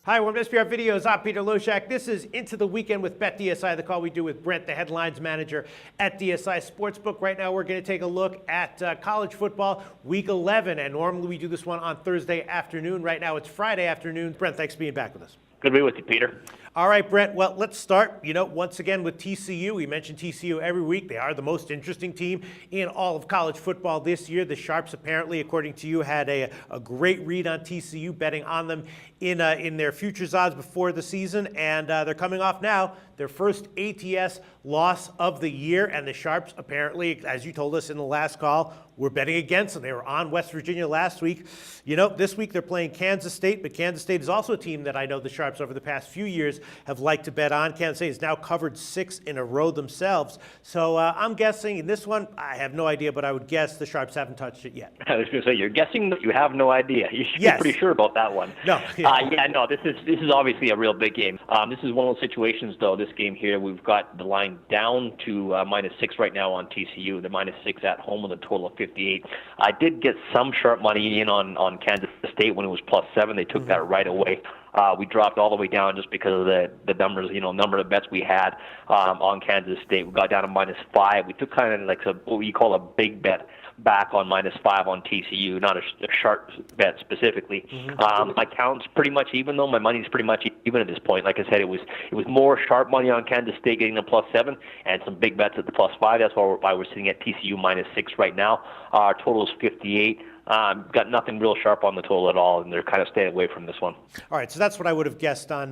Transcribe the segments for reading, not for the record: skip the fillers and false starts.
Hi, welcome to SPR Videos. I'm Peter Loshak. This is Into the Weekend with BetDSI, the call we do with Brent, the headlines manager at DSI Sportsbook. Right now, we're going to take a look at college football, Week 11. And normally we do this one on Thursday afternoon. Right now, it's Friday afternoon. Brent, thanks for being back with us. Good to be with you, Peter. All right, Brent. Well, let's start, once again with TCU. We mention TCU every week. They are the most interesting team in all of college football this year. The Sharps, apparently, according to you, had a great read on TCU, betting on them in their futures odds before the season. And they're coming off now their first ATS loss of the year. And the Sharps, apparently, as you told us in the last call, were betting against them. They were on West Virginia last week. This week they're playing Kansas State, but Kansas State is also a team that I know the Sharps over the past few years have liked to bet on. Kansas State has now covered 6 in a row themselves. So I'm guessing in this one, I have no idea, but I would guess the Sharps haven't touched it yet. I was going to say, you're guessing that you have no idea. You should Yes. be pretty sure about that one. No. This is obviously a real big game. This is one of those situations, though, this game here, we've got the line down to -6 right now on TCU. The -6 at home with a total of 58. I did get some sharp money in on Kansas State when it was +7. They took that right away. We dropped all the way down just because of the numbers, number of bets we had on Kansas State. We got down to -5. We took kind of like what we call a big bet back on -5 on TCU, not a sharp bet specifically. My count's pretty much even, though. My money's pretty much even at this point. Like I said, it was more sharp money on Kansas State getting a +7 and some big bets at the +5. That's why we're sitting at TCU -6 right now. Our total is 58. Got nothing real sharp on the total at all, and they're kind of staying away from this one. All right, so that's what I would have guessed on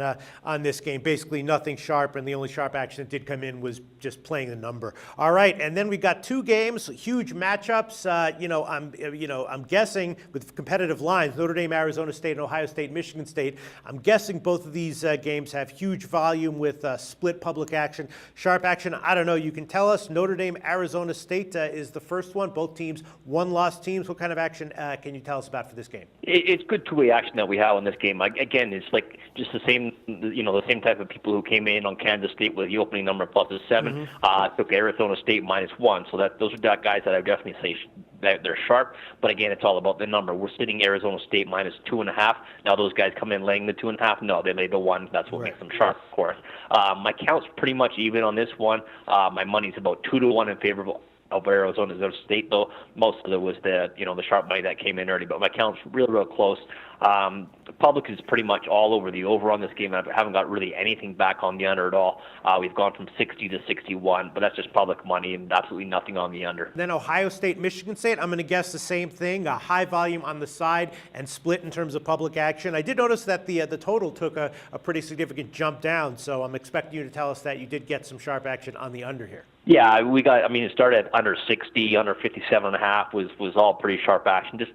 this game. Basically, nothing sharp, and the only sharp action that did come in was just playing the number. All right, and then we got 2 games, huge matchups. I'm guessing with competitive lines, Notre Dame, Arizona State, and Ohio State, Michigan State. I'm guessing both of these games have huge volume with split public action, sharp action. I don't know. You can tell us. Notre Dame, Arizona State is the first one. Both teams, one-loss teams. What kind of action can you tell us about for this game? It's good two-way action that we have on this game. Again, it's like just the same, the same type of people who came in on Kansas State with the opening number +7. Took Arizona State -1. So those are guys that I would definitely say that they're sharp. But again, it's all about the number. We're sitting Arizona State -2.5. Now those guys come in laying the 2.5. No, they lay the 1. That's what makes them sharp, of course. My count's pretty much even on this one. My money's about 2-1 in favor of Arizona State, though most of it was the sharp money that came in early. But my count's real close. The public is pretty much all over the over on this game. I haven't got really anything back on the under at all. We've gone from 60 to 61, but that's just public money and absolutely nothing on the under. Then Ohio State, Michigan State, I'm going to guess the same thing, a high volume on the side and split in terms of public action. I did notice that the total took a pretty significant jump down, so I'm expecting you to tell us that you did get some sharp action on the under here. Yeah, it started at under 60, under 57.5 was all pretty sharp action. Just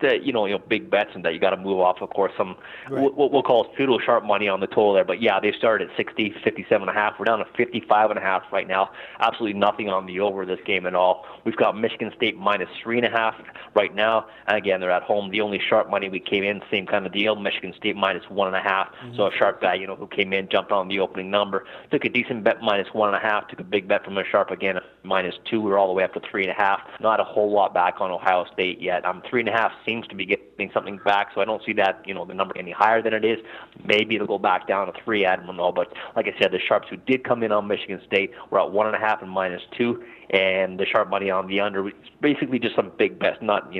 big bets and that you got to move off, of course, some what we'll call pseudo sharp money on the total there. But yeah, they started at 60, 57.5. We're down to 55.5 right now. Absolutely nothing on the over this game at all. We've got Michigan State -3.5 right now. And again, they're at home. The only sharp money we came in, same kind of deal. Michigan State -1.5. So a sharp guy, who came in, jumped on the opening number, took a decent bet -1.5, took a big bet from a sharp again. -2, we're all the way up to 3.5. Not a whole lot back on Ohio State yet. 3.5 seems to be getting something back, so I don't see that the number any higher than it is. Maybe it'll go back down to 3. I don't know, but like I said, the sharps who did come in on Michigan State were at 1.5 and -2, and the sharp money on the under, basically just some big bets. Not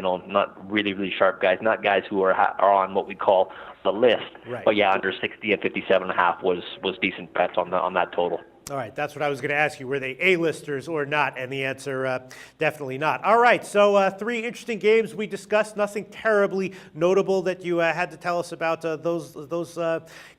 really sharp guys, not guys who are on what we call the list. Right. But yeah, under 60 and 57.5 was decent bets on that total. All right, that's what I was going to ask you. Were they A-listers or not? And the answer, definitely not. All right, so 3 interesting games we discussed. Nothing terribly notable that you had to tell us about those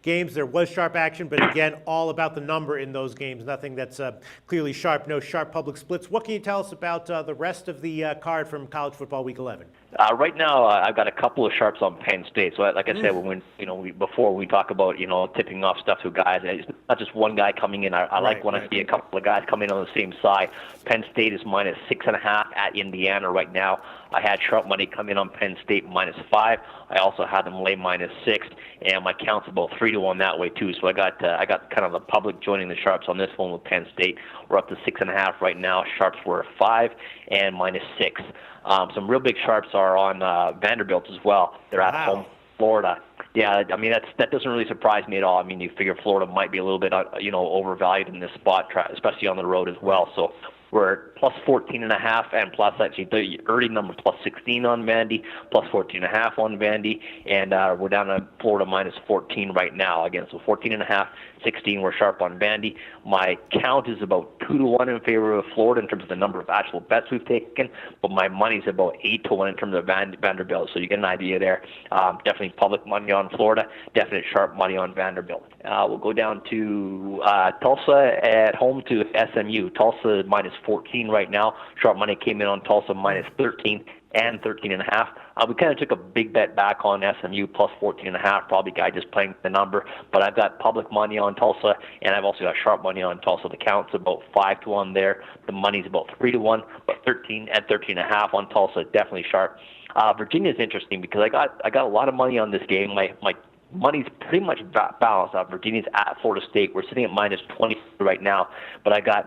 games. There was sharp action, but again, all about the number in those games. Nothing that's clearly sharp, no sharp public splits. What can you tell us about the rest of the card from College Football Week 11? Right now, I've got a couple of sharps on Penn State. So, like I said, before we talk about tipping off stuff to guys, it's not just one guy coming in. I like when I see a couple of guys come in on the same side. Penn State is -6.5 at Indiana right now. I had sharp money come in on Penn State -5. I also had them lay -6, and my count's about 3-1 that way too. So I got kind of the public joining the sharps on this one with Penn State. We're up to 6.5 right now. Sharps were 5 and -6. Some real big sharps are on Vanderbilt as well. They're at home. Florida. Yeah, I mean that doesn't really surprise me at all. I mean, you figure Florida might be a little bit overvalued in this spot, especially on the road as well. So we're at plus 14.5 and plus actually the early number plus 16 on Vandy, plus 14.5 on Vandy, and we're down to Florida minus 14 right now. Again, so 14.5, 16. We're sharp on Vandy. My count is about 2-1 in favor of Florida in terms of the number of actual bets we've taken, but my money's about 8-1 in terms of Vanderbilt. So you get an idea there. Definitely public money on Florida. Definite sharp money on Vanderbilt. We'll go down to Tulsa at home to SMU. Tulsa minus 14 right now. Sharp money came in on Tulsa minus 13 and 13.5. We kind of took a big bet back on SMU plus 14.5. Probably guy just playing the number, but I've got public money on Tulsa, and I've also got sharp money on Tulsa. The count's about 5-1 there. The money's about 3-1, but 13 and 13.5 on Tulsa. Definitely sharp. Virginia's interesting because I got a lot of money on this game. My money's pretty much balanced out. Virginia's at Florida State. We're sitting at minus 20 right now. But I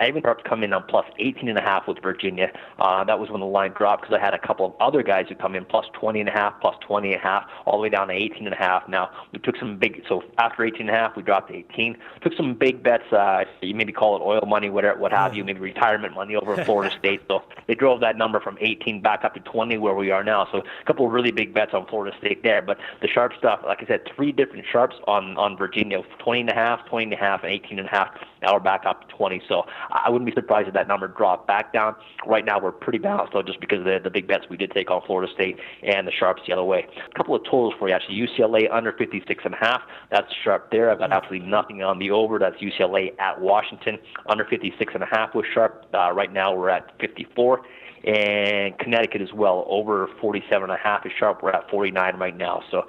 even tried to come in on plus 18.5 with Virginia. That was when the line dropped because I had a couple of other guys who come in plus 20.5, plus 20.5, all the way down to 18.5. Now, we took some so after 18.5, we dropped to 18. Took some big bets. You maybe call it oil money, whatever, what have you, maybe retirement money over Florida State. So they drove that number from 18 back up to 20 where we are now. So a couple of really big bets on Florida State there. But the sharp stuff, like I said, 3 different sharps on Virginia, 20.5, 20.5, and 18.5. Now we're back up to 20. So I wouldn't be surprised if that number dropped back down. Right now we're pretty balanced, though, just because of the big bets we did take on Florida State and the sharps the other way. A couple of totals for you, actually. UCLA under 56.5. That's sharp there. I've got absolutely nothing on the over. That's UCLA at Washington. Under 56.5 was sharp. Right now we're at 54. And Connecticut as well, over 47.5 is sharp. We're at 49 right now. So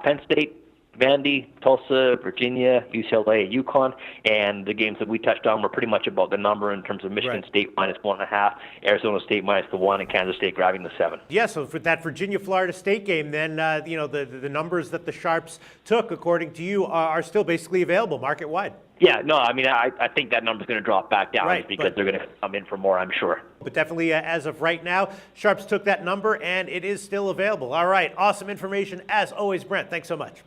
Penn State, Vandy, Tulsa, Virginia, UCLA, UConn, and the games that we touched on were pretty much about the number in terms of Michigan State minus 1.5, Arizona State minus the 1, and Kansas State grabbing the 7. Yeah, so for that Virginia-Florida State game, then the numbers that the sharps took, according to you, are still basically available market-wide. Yeah, no, I mean, I think that number's going to drop back down because they're going to come in for more, I'm sure. But definitely, as of right now, sharps took that number, and it is still available. All right, awesome information as always, Brent. Thanks so much.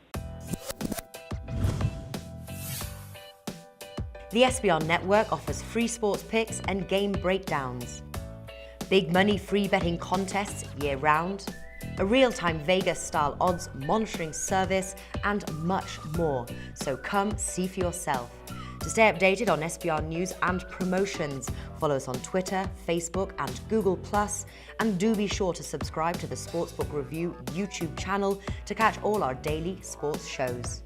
The SBR Network offers free sports picks and game breakdowns, big money free betting contests year-round, a real-time Vegas-style odds monitoring service, and much more. So come see for yourself. To stay updated on SBR news and promotions, follow us on Twitter, Facebook, and Google+, and do be sure to subscribe to the Sportsbook Review YouTube channel to catch all our daily sports shows.